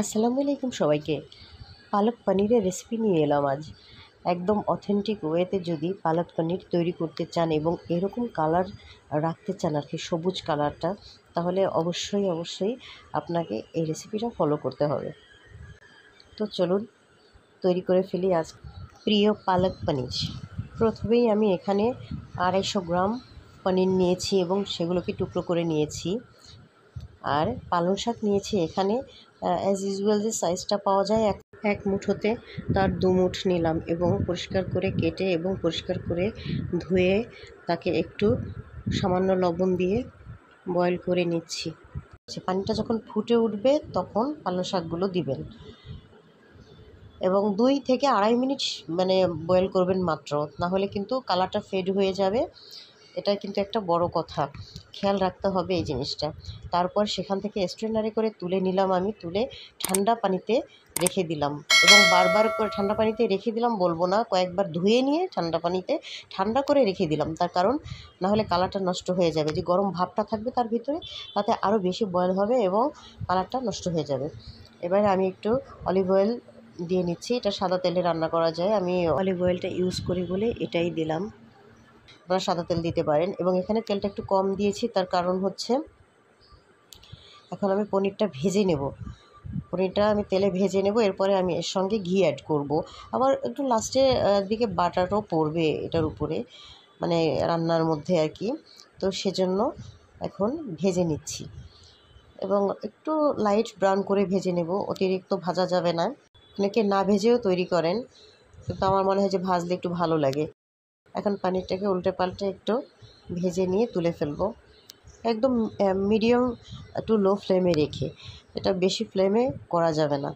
আসসালামু আলাইকুম সবাইকে। পালক পনিরের রেসিপি নিয়ে এলাম আজ। একদম অথেন্টিক ওয়েতে যদি পালক পনির তৈরি করতে চান এবং এরকম কালার রাখতে চান আর কি, সবুজ কালারটা, তাহলে অবশ্যই আপনাকে এই রেসিপিটা ফলো করতে হবে। তো চলুন তৈরি করে ফেলি আজ প্রিয় পালক পনির। প্রথমেই আমি এখানে 250 গ্রাম পনির নিয়েছি এবং সেগুলোকে টুকরো করে নিয়েছি। আর পালং শাক নিয়েছি এখানে অ্যাজ ইউজুয়াল যে সাইজটা পাওয়া যায় এক মুঠোতে তার 2 মুঠ নিলাম এবং পরিষ্কার করে কেটে এবং পরিষ্কার করে ধুয়ে তাকে একটু সামান্য লবণ দিয়ে বয়েল করে নিচ্ছি। পানিটা যখন ফুটে উঠবে তখন পালং শাকগুলো দিবেন এবং 2 থেকে 2.5 মিনিট বয়েল করবেন মাত্র, না হলে কিন্তু কালারটা ফেড হয়ে যাবে। এটা কিন্তু একটা বড় কথা, খেয়াল রাখতে হবে এই জিনিসটা। তারপর সেখান থেকে স্ট্রেনারে করে তুলে নিলাম, আমি তুলে ঠান্ডা পানিতে রেখে দিলাম এবং বারবার করে ঠান্ডা পানিতে রেখে দিলাম বলবো না, কয়েকবার ধুয়ে নিয়ে ঠান্ডা পানিতে ঠান্ডা করে রেখে দিলাম। তার কারণ না হলে কালারটা নষ্ট হয়ে যাবে, যে গরম ভাবটা থাকবে তার ভিতরে, তাতে আরও বেশি বয়েল হবে এবং কালারটা নষ্ট হয়ে যাবে। এবারে আমি একটু অলিভ অয়েল দিয়ে নিচ্ছি। এটা সাদা তেলে রান্না করা যায়, আমি অলিভ অয়েলটা ইউজ করি বলে এটাই দিলাম। আপনারা সাদা তেল দিতে পারেন এবং এখানে তেলটা একটু কম দিয়েছি, তার কারণ হচ্ছে এখন আমি পনিরটা ভেজে নেব। পনিরটা আমি তেলে ভেজে নেব, এরপরে আমি এর সঙ্গে ঘি অ্যাড করব। আবার একটু লাস্টে দিকে বাটারও পড়বে এটার উপরে, রান্নার মধ্যে আর কি। তো সেজন্য এখন ভেজে নিচ্ছি এবং একটু লাইট ব্রাউন করে ভেজে নেব, অতিরিক্ত ভাজা যাবে না। অনেকে না ভেজেও তৈরি করেন, কিন্তু আমার মনে হয় যে ভাজলে একটু ভালো লাগে। এখন পানিরটাকে উল্টে পাল্টে একটু ভেজে নিয়ে তুলে ফেলবো, একদম মিডিয়াম টু লো ফ্লেমে রেখে। এটা বেশি ফ্লেমে করা যাবে না।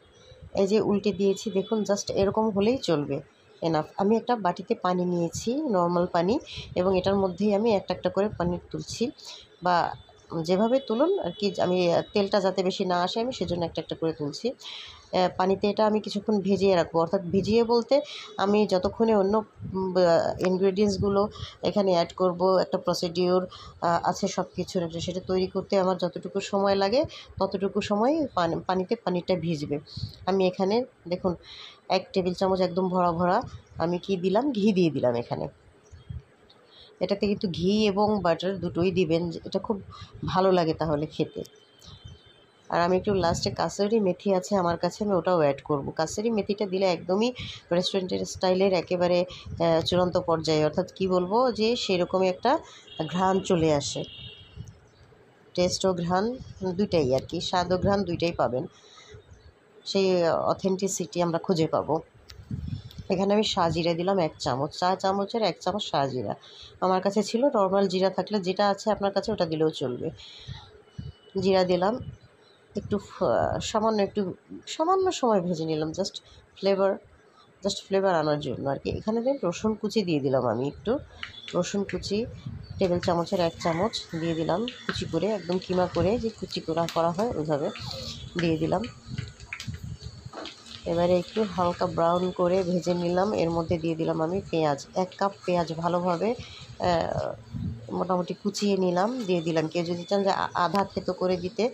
এই যে উল্টে দিয়েছি, দেখুন জাস্ট এরকম হলেই চলবে, এনাফ। আমি একটা বাটিতে পানি নিয়েছি, নর্মাল পানি, এবং এটার মধ্যেই আমি একটা করে পনির তুলছি, বা যেভাবে তুলুন আর কি। আমি তেলটা যাতে বেশি না আসে আমি সেজন্য একটা করে তুলছি। পানিতে এটা আমি কিছুক্ষণ ভিজিয়ে রাখবো, অর্থাৎ ভিজিয়ে বলতে আমি যতক্ষণে অন্য ইনগ্রেডিয়েন্টসগুলো এখানে অ্যাড করব, একটা প্রসিডিওর আছে সব কিছুর, সেটা তৈরি করতে আমার যতটুকু সময় লাগে ততটুকু সময় পানিতে পানিরটা ভিজবে। আমি এখানে দেখুন 1 টেবিল চামচ একদম ভরা ভরা আমি কি দিলাম, ঘি দিয়ে দিলাম এখানে। এটাতে কিন্তু ঘি এবং বাটার দুটোই দিবেন, এটা খুব ভালো লাগে তাহলে খেতে। আর আমি একটু লাস্টে কাসুরি মেথি আছে আমার কাছে, আমি ওটাও অ্যাড করব। কাসুরি মেথিটা দিলে একদমই রেস্টুরেন্টের স্টাইলের একেবারে চূড়ান্ত পর্যায়ে, অর্থাৎ কি বলবো, যে সেরকমই একটা ঘ্রাণ চলে আসে। টেস্ট ও ঘ্রাণ দুইটাই আর কি, স্বাদ ও ঘ্রাণ দুইটাই পাবেন, সেই অথেন্টিসিটি আমরা খুঁজে পাবো। এখানে আমি শাহজিরা দিলাম 1 চামচ, 4 চামচের 1 চামচ শাহজিরা আমার কাছে ছিল। নর্মাল জিরা থাকলে, যেটা আছে আপনার কাছে ওটা দিলেও চলবে। জিরা দিলাম, একটু সামান্য সময় ভেজে নিলাম, জাস্ট ফ্লেভার আনার জন্য আর কি। এখানে রসুন কুচি দিয়ে দিলাম, আমি একটু রসুন কুচি টেবিল চামচের 1 চামচ দিয়ে দিলাম, কুচি করে, একদম কিমা করে যে কুচি করা হয় ওইভাবে দিয়ে দিলাম। এবারে একটু হালকা ব্রাউন করে ভেজে নিলাম। এর মধ্যে দিয়ে দিলাম আমি পেঁয়াজ, 1 কাপ পেঁয়াজ ভালোভাবে মোটামুটি কুচিয়ে নিলাম, দিয়ে দিলাম। কেউ যদি চান যে আধা থেতো করে দিতে,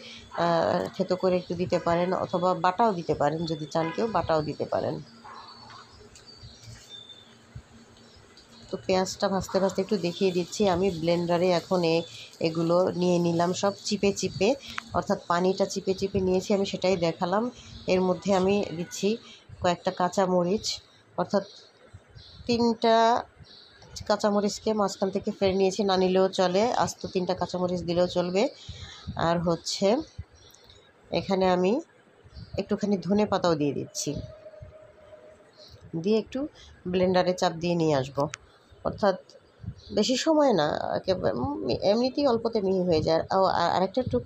থেতো করে একটু দিতে পারেন, অথবা বাটাও দিতে পারেন, যদি চান কেউ বাটাও দিতে পারেন। তো পেঁয়াজটা ভাজতে ভাজতে একটু দেখিয়ে দিচ্ছি, আমি ব্লেন্ডারে এখন এগুলো নিয়ে নিলাম সব চিপে, অর্থাৎ পানিটা চিপে নিয়েছি, আমি সেটাই দেখালাম। এর মধ্যে আমি দিচ্ছি কয়েকটা কাঁচামরিচ, অর্থাৎ 3টা কাঁচামরিচকে মাঝখান থেকে ফেলে নিয়েছি, না নিলেও চলে, আস্ত 3টা কাঁচামরিচ দিলেও চলবে। আর হচ্ছে এখানে আমি একটুখানি ধনেপাতাও দিয়ে দিচ্ছি, দিয়ে একটু ব্লেন্ডারে চাপ দিয়ে নিয়ে আসবো। অর্থাৎ বেশি সময় না, একেবারে এমনিতেই অল্পতে মিহি হয়ে যায়। আরেকটা একটু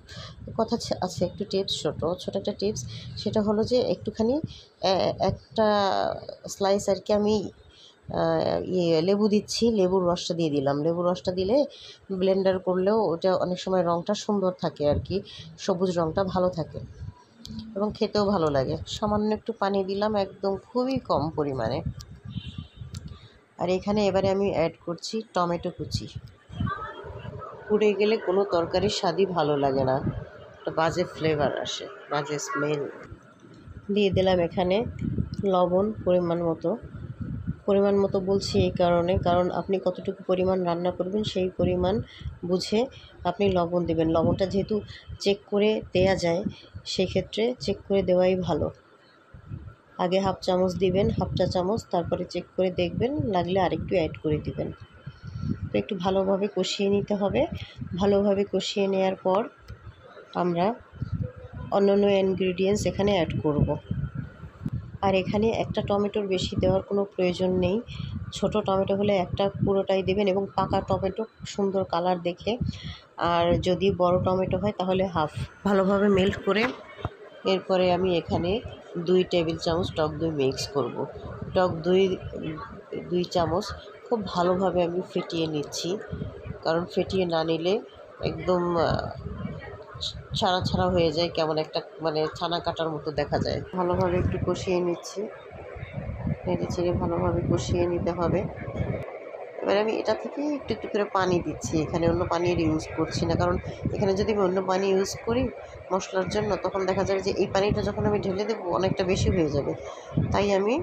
কথা আছে, একটু টিপস, ছোটো একটা টিপস, সেটা হলো যে একটুখানি একটা স্লাইস আর কি আমি লেবু দিচ্ছি, লেবুর রসটা দিয়ে দিলাম। লেবুর রসটা দিলে ব্লেন্ডার করলেও ওটা অনেক সময় রঙটা সুন্দর থাকে আর কি, সবুজ রঙটা ভালো থাকে এবং খেতেও ভালো লাগে। সামান্য একটু পানি দিলাম, একদম খুবই কম পরিমাণে। আর এখানে এবারে আমি অ্যাড করছি টমেটো কুচি। পুড়ে গেলে কোনো তরকারির স্বাদই ভালো লাগে না, একটা বাজে ফ্লেভার আসে, বাজে স্মেল। দিয়ে দিলাম এখানে লবণ পরিমাণ মতো বলছি এই কারণ আপনি কতটুকু পরিমাণ রান্না করবেন সেই পরিমাণ বুঝে আপনি লবণ দেবেন। লবণটা যেহেতু চেক করে দেয়া যায়, সেক্ষেত্রে চেক করে দেওয়াই ভালো। আগে হাফ চামচ দিবেন, হাফ চা চামচ, তারপরে চেক করে দেখবেন, লাগলে আরেকটু অ্যাড করে দিবেন। তো একটু ভালোভাবে কষিয়ে নিতে হবে। ভালোভাবে কষিয়ে নেওয়ার পর আমরা অন্যান্য ইনগ্রিডিয়েন্টস এখানে অ্যাড করব। আর এখানে একটা টমেটোর বেশি দেওয়ার কোনো প্রয়োজন নেই। ছোট টমেটো হলে একটা পুরোটাই দেবেন এবং পাকা টমেটো সুন্দর কালার দেখে। আর যদি বড় টমেটো হয় তাহলে হাফ। ভালোভাবে মেল্ট করে এরপরে আমি এখানে 2 টেবিল চামচ টক দই মিক্স করব। টক দই 2 চামচ খুব ভালোভাবে আমি ফেটিয়ে নিচ্ছি, কারণ ফেটিয়ে না নিলে একদম ছানা ছানা হয়ে যায়, কেমন একটা মানে ছানা কাটার মতো দেখা যায়। ভালোভাবে একটু কষিয়ে নিচ্ছি, নেড়ে চেড়ে ভালোভাবে কষিয়ে নিতে হবে। এবার আমি এটা থেকে একটু একটু করে পানি দিচ্ছি, এখানে অন্য পানির ইউজ করছি না, কারণ এখানে যদি আমি অন্য পানি ইউজ করি মশলার জন্য, তখন দেখা যাবে যে এই পানিটা যখন আমি ঢেলে দেবো অনেকটা বেশি হয়ে যাবে। তাই আমি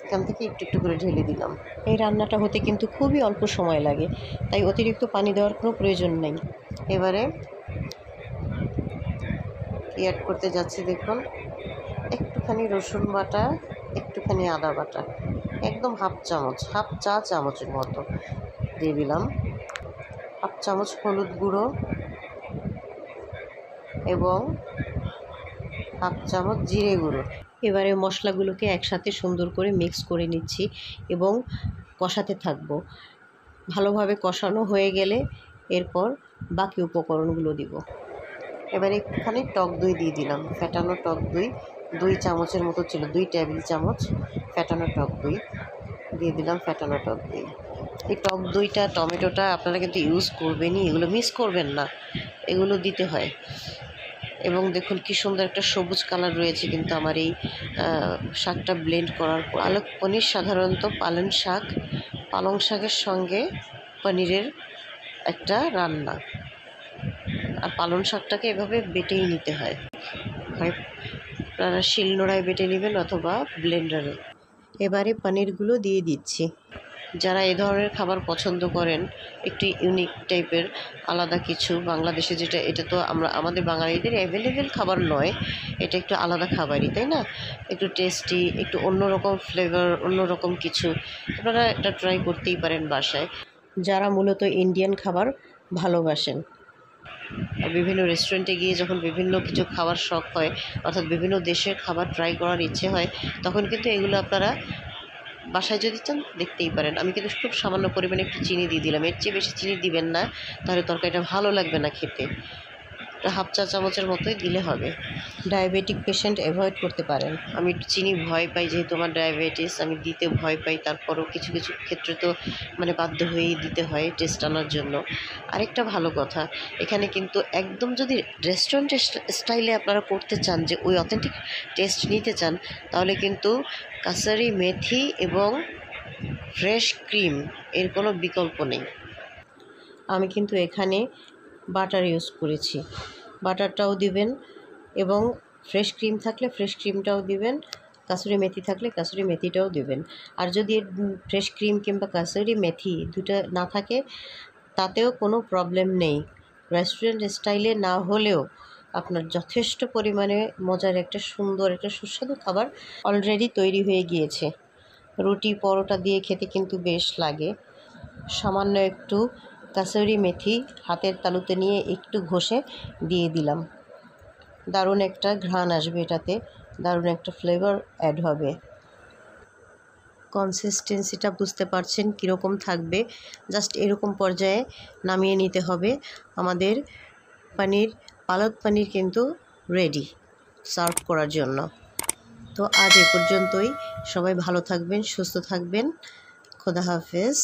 এখান থেকে একটু একটু করে ঢেলে দিলাম। এই রান্নাটা হতে কিন্তু খুবই অল্প সময় লাগে, তাই অতিরিক্ত পানি দেওয়ার কোনো প্রয়োজন নেই। এবারে অ্যাড করতে যাচ্ছি, দেখুন একটুখানি রসুন বাটা, একটুখানি আদা বাটা, একদম হাফ চা চামচের মতো দিয়ে দিলাম। হাফ চামচ হলুদ গুঁড়ো এবং হাফ চামচ জিরে গুঁড়ো। এবারে মশলাগুলোকে একসাথে সুন্দর করে মিক্স করে নিচ্ছি এবং কষাতে থাকবো। ভালোভাবে কষানো হয়ে গেলে এরপর বাকি উপকরণগুলো দিব। এবারে একটুখানি টক দই দিয়ে দিলাম, ফেটানো টক দই 2 চামচের মতো ছিল, 2 টেবিল চামচ ফেটানো টক দই দিয়ে দিলাম। ফেটানো টক দই, এই টক দইটা টমেটোটা আপনারা কিন্তু ইউজ করবেনই, এগুলো মিস করবেন না, এগুলো দিতে হয়। এবং দেখুন কি সুন্দর একটা সবুজ কালার রয়েছে কিন্তু আমার এই শাকটা ব্লেন্ড করার পর। পালক পনির সাধারণত পালং শাকের সঙ্গে পনিরের একটা রান্না। আর পালং শাকটাকে এভাবে বেটেই নিতে হয় আপনারা শিলনোড়ায় বেটে নেবেন অথবা ব্লেন্ডারে। এবারে পনিরগুলো দিয়ে দিচ্ছি। যারা এ ধরনের খাবার পছন্দ করেন, একটু ইউনিক টাইপের আলাদা কিছু, বাংলাদেশে যেটা, এটা তো আমাদের বাঙালিদের অ্যাভেলেবেল খাবার নয়, এটা একটু আলাদা খাবারই, তাই না? একটু টেস্টি, একটু অন্যরকম ফ্লেভার, অন্যরকম কিছু আপনারা এটা ট্রাই করতেই পারেন বাসায়, যারা মূলত ইন্ডিয়ান খাবার ভালোবাসেন। আর বিভিন্ন রেস্টুরেন্টে গিয়ে যখন বিভিন্ন কিছু খাওয়ার শখ হয়, অর্থাৎ বিভিন্ন দেশের খাবার ট্রাই করার ইচ্ছে হয়, তখন কিন্তু এগুলো আপনারা বাসায় যদি চান দেখতেই পারেন। আমি কিন্তু খুব সামান্য পরিমাণে একটু চিনি দিয়ে দিলাম, এর চেয়ে বেশি চিনি দিবেন না, তাহলে তরকারিটা ভালো লাগবে না খেতে। হাফ চা চামচের মতোই দিলে হবে। ডায়াবেটিক পেশেন্ট অ্যাভয়েড করতে পারেন। আমি একটু চিনি ভয় পাই, যেহেতু আমার ডায়াবেটিস, আমি দিতে ভয় পাই। তারপরও কিছু কিছু ক্ষেত্রে তো মানে বাধ্য হয়েই দিতে হয় টেস্ট আনার জন্য। আরেকটা ভালো কথা, এখানে কিন্তু একদম যদি রেস্টুরেন্ট স্টাইলে আপনারা করতে চান, যে ওই অথেন্টিক টেস্ট নিতে চান, তাহলে কিন্তু কাসারি মেথি এবং ফ্রেশ ক্রিম এর কোনো বিকল্প নেই। আমি কিন্তু এখানে বাটার ইউজ করেছি, বাটারটাও দিবেন এবং ফ্রেশ ক্রিম থাকলে ফ্রেশ ক্রিমটাও দিবেন, কাসুরি মেথি থাকলে কাসুরি মেথিটাও দিবেন। আর যদি ফ্রেশ ক্রিম কিংবা কাসুরি মেথি দুটো না থাকে, তাতেও কোনো প্রবলেম নেই। রেস্টুরেন্ট স্টাইলে না হলেও আপনার যথেষ্ট পরিমাণে মজার একটা সুন্দর একটা সুস্বাদু খাবার অলরেডি তৈরি হয়ে গিয়েছে। রুটি পরোটা দিয়ে খেতে কিন্তু বেশ লাগে। সামান্য একটু কাসুরি মেথি হাতের তালুতে নিয়ে একটু ঘষে দিয়ে দিলাম, দারুণ একটা ঘ্রাণ আসবে, এটাতে দারুণ একটা ফ্লেভার অ্যাড হবে। কনসিস্টেন্সিটা বুঝতে পারছেন কীরকম থাকবে, জাস্ট এরকম পর্যায়ে নামিয়ে নিতে হবে। আমাদের পালক পনির কিন্তু রেডি সার্ভ করার জন্য। তো আজ এ পর্যন্তই, সবাই ভালো থাকবেন, সুস্থ থাকবেন, খোদা হাফেজ।